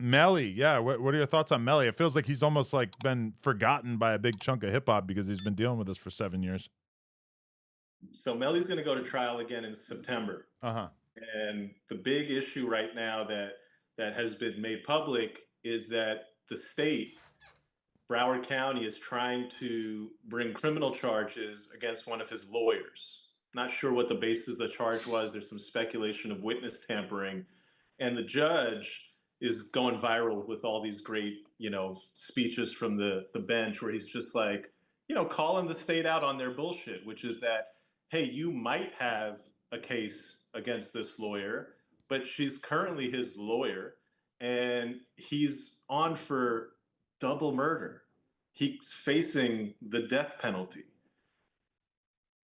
Melly, yeah. What are your thoughts on Melly? It feels like he's almost like been forgotten by a big chunk of hip hop because he's been dealing with this for 7 years. So Melly's going to go to trial again in September, Uh huh. and the big issue right now that has been made public is that the state, Broward County, is trying to bring criminal charges against one of his lawyers. Not sure what the basis of the charge was. There's some speculation of witness tampering, and the judge is going viral with all these great, speeches from the bench where he's just like, calling the state out on their bullshit, which is that, hey, you might have a case against this lawyer, but she's currently his lawyer, and he's on for double murder. He's facing the death penalty.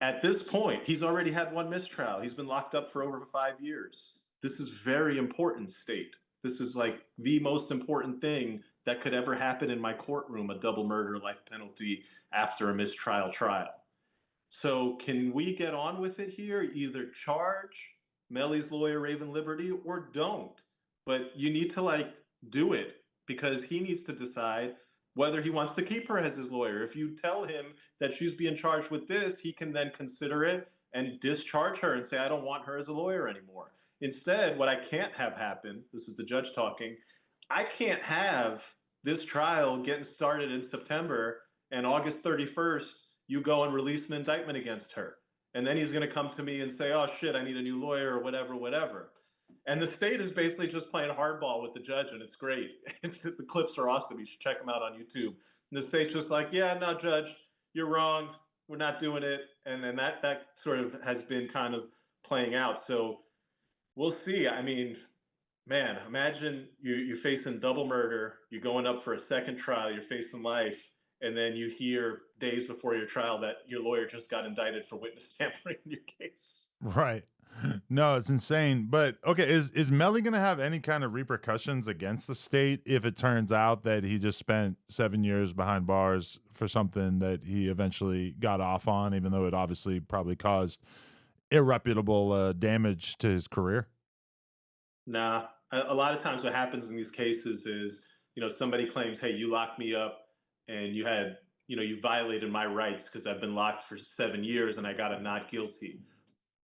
At this point, he's already had one mistrial. He's been locked up for over 5 years. This is very important, state. This is like the most important thing that could ever happen in my courtroom, a double murder life penalty after a mistrial trial. So can we get on with it here? Either charge Melly's lawyer, Raven Liberty, or don't. But you need to do it because he needs to decide whether he wants to keep her as his lawyer. If you tell him that she's being charged with this, he can then consider it and discharge her and say, I don't want her as a lawyer anymore. Instead, what I can't have happen, this is the judge talking, I can't have this trial getting started in September and August 31st, you go and release an indictment against her. And then he's going to come to me and say, oh shit, I need a new lawyer or whatever, whatever. And the state is basically just playing hardball with the judge, and it's great. The clips are awesome. You should check them out on YouTube. And the state's just like, yeah, no, judge, you're wrong. We're not doing it. And then that sort of has been kind of playing out. So we'll see. I mean, man, imagine you're facing double murder. You're going up for a second trial. You're facing life. And then you hear days before your trial that your lawyer just got indicted for witness tampering in your case. Right. No, it's insane. But okay, is Melly gonna have any kind of repercussions against the state if it turns out that he just spent 7 years behind bars for something that he eventually got off on, even though it obviously probably caused irreputable damage to his career? Nah, a lot of times what happens in these cases is, somebody claims, hey, you locked me up and you violated my rights because I've been locked for 7 years and I got a not guilty.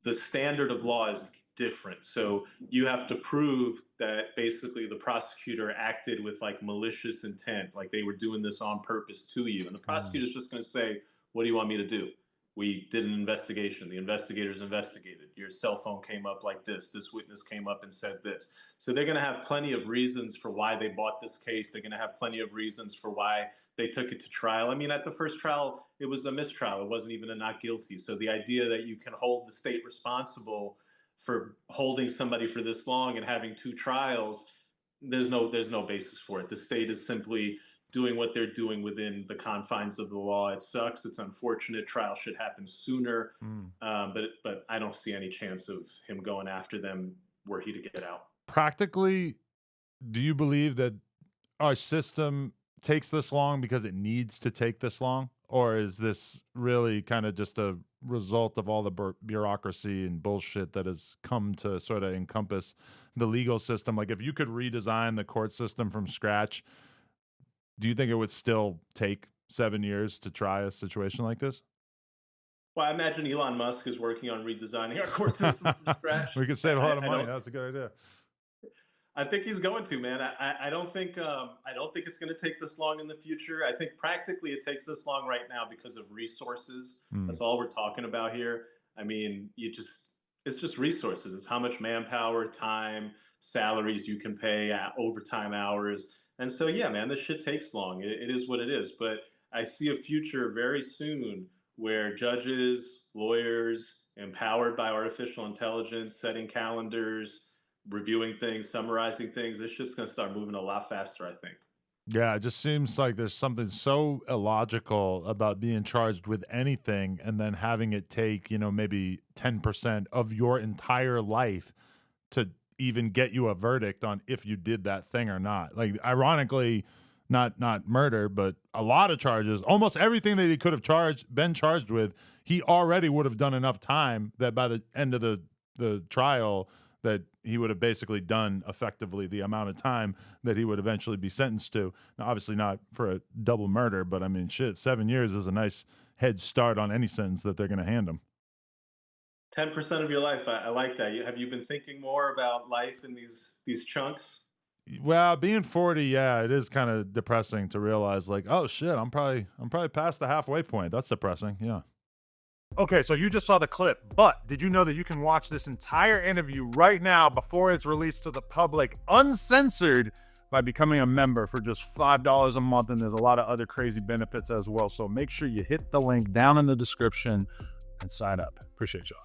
The standard of law is different. So you have to prove that basically the prosecutor acted with malicious intent, like they were doing this on purpose to you. And the Mm. prosecutor's just going to say, what do you want me to do? We did an investigation. The investigators investigated. Your cell phone came up like this. This witness came up and said this. So they're going to have plenty of reasons for why they bought this case. They're going to have plenty of reasons for why they took it to trial. I mean, at the first trial, it was a mistrial. It wasn't even a not guilty. So the idea that you can hold the state responsible for holding somebody for this long and having two trials, there's no basis for it. The state is simply doing what they're doing within the confines of the law. It sucks. It's unfortunate. Trial should happen sooner, Mm. but I don't see any chance of him going after them were he to get out. Practically, do you believe that our system takes this long because it needs to take this long? Or is this really kind of just a result of all the bureaucracy and bullshit that has come to sort of encompass the legal system? Like, if you could redesign the court system from scratch, do you think it would still take 7 years to try a situation like this? Well, I imagine Elon Musk is working on redesigning our court system from scratch. We could I, save a lot of I, I money. don't. That's a good idea. I think he's going to, man. I don't think it's going to take this long in the future. I think practically it takes this long right now because of resources. Mm. That's all we're talking about here. I mean, it's just resources. It's how much manpower, time, salaries you can pay, overtime hours. And so, yeah, man, this shit takes long. It is what it is. But I see a future very soon where judges, lawyers, empowered by artificial intelligence, setting calendars, reviewing things, summarizing things, this shit's going to start moving a lot faster, I think. Yeah, it just seems like there's something so illogical about being charged with anything and then having it take, maybe 10% of your entire life to even get you a verdict on if you did that thing or not. Like, ironically, not murder, but a lot of charges, almost everything that he could have been charged with, he already would have done enough time that by the end of the trial that he would have basically done effectively the amount of time that he would eventually be sentenced to. Now, obviously not for a double murder, but I mean, shit, 7 years is a nice head start on any sentence that they're going to hand him. 10% of your life. I like that. Have you been thinking more about life in these chunks? Well, being 40, yeah, it is kind of depressing to realize, like, oh shit, I'm probably past the halfway point. That's depressing. Yeah. Okay, so you just saw the clip, but did you know that you can watch this entire interview right now before it's released to the public, uncensored, by becoming a member for just $5 a month? And there's a lot of other crazy benefits as well. So make sure you hit the link down in the description and sign up. Appreciate y'all.